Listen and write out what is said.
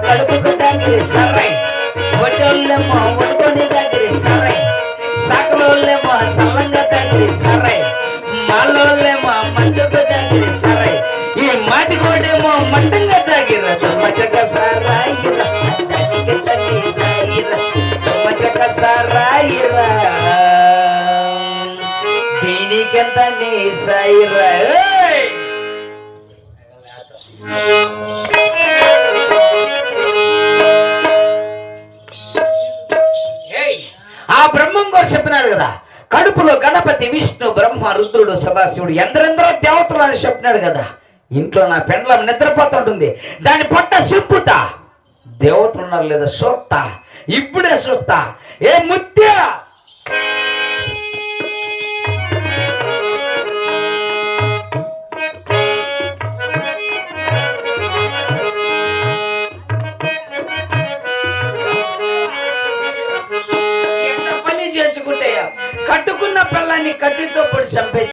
కడుపుకు తాకిరి సరై, ఒడ్డోళ్ళేమో ఒడుకొని తాకిరి సరై, సకలోళ్ళేమో సల్లంగా తాకిరి సరై, మాలోళ్ళేమో మందుకు తాకిరి సరై, ఈ మాటికోడేమో మంటంగా తాగిర తుమ్మచక సారాయిరా తల్లి సాయిరా తుమ్మచక సారాయిరా దీనికెంత నీ సాయిరా. ఆ బ్రహ్మం గారు చెప్పినారు కదా, కడుపులో గణపతి విష్ణు బ్రహ్మ రుద్రుడు సదాశివుడు ఎందరెందరో దేవతలు అని చెప్పినాడు కదా. ఇంట్లో నా పెండ్లం నిద్రపోతుంటుంది, దాని పొట్ట సిప్పుతా దేవతలు ఉన్నారు లేదా చూస్తా, ఇప్పుడే చూస్తా. ఏ ముత్య ఎంత పని చేసుకుంటే కట్టుకున్న పిల్లాన్ని కత్తితో పొడి చంపేసి